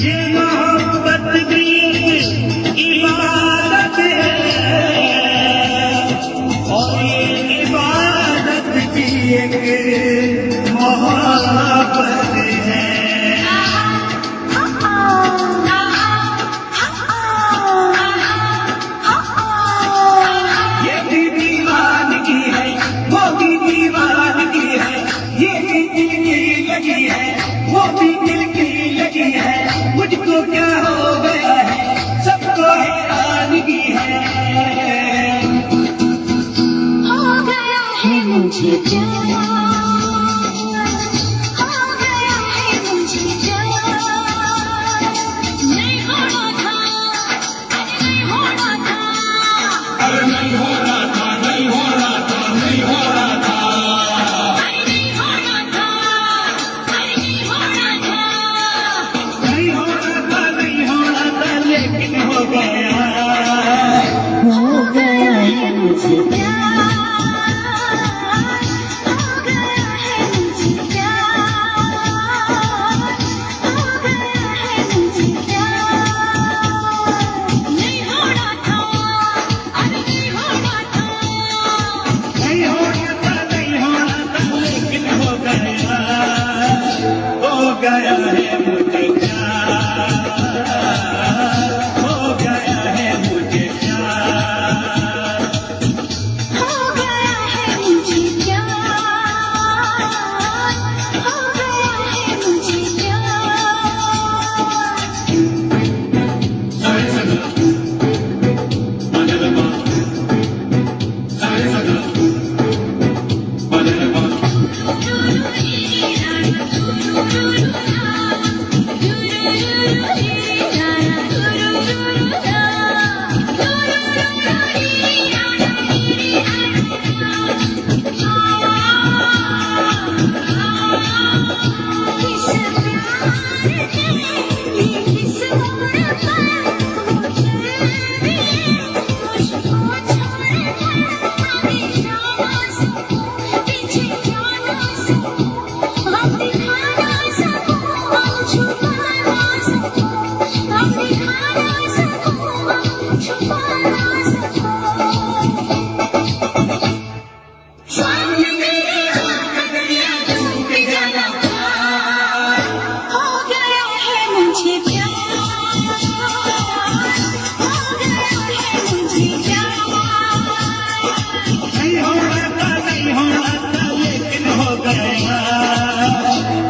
ये मोहब्बत की इबादत है और ये इबादत की एक मोहब्बत है। ये भी दीवानगी है, वो भी दीवानगी है, ये भी दिल की लगी है, वो भी दिल की लगी है। मुझको क्या हो गया है, सबको हैरानगी है। हो गया है मुझे प्यार, हो गया है मुझे प्यार। नहीं होना था, अरे नहीं होना था, अरे नहीं हो रहा था, नहीं हो रहा था, नहीं हो रहा था, अरे नहीं होना था, अरे नहीं होना था। नहीं हो रहा था, नहीं हो रहा था, लेकिन हो गया। हो गया है मुझे प्यार, हो गया है मुझे प्यार, हो गया है मुझे प्यार। नहीं होना था, अरे नहीं होना था, नहीं हो रहा था, नहीं हो रहा था, लेकिन हो गया। हो गया है मुझे प्यार, हो गया है मुझे प्यार। हो गया है मुझे प्यार, हो गया है मुझे प्यार। सारे सगा बदलवा, सारे सगा बदलवा। सामने मेरे हाथ दरिया डूब जाना पार। हो गया है मुझे प्यार, हो गया है मुझे प्यार। नहीं हो रहा था, नहीं हो रहा था, लेकिन हो गया।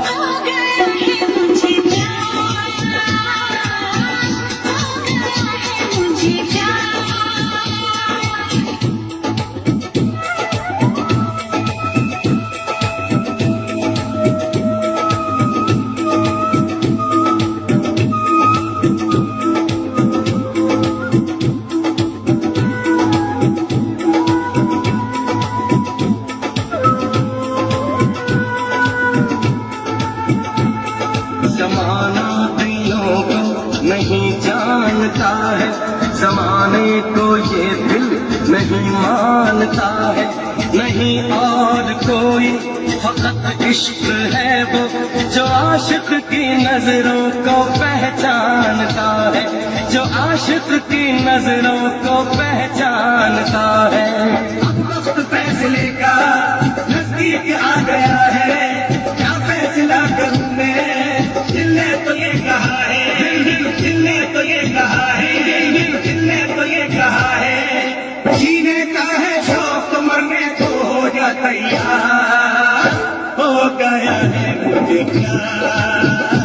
हो गया है मुझे प्यार, हो गया है मुझे प्यार। जमाना दिलों को नहीं जानता है, जमाने को ये दिल नहीं मानता है। नहीं और कोई फकत इश्क है वो जो आशिक की नजरों को पहचानता है, जो आशिक की नजरों को पहचानता है। अब वक्त फैसले का नजदीक आ गया है, क्या फैसला करूं मैं? दिल ने तो ये कहा है, दिल ने तो ये कहा है, दिल ने तो ये कहा है, जीने का है शौक, मरने को हो जा तैयार। हो गया है मुझे प्यार।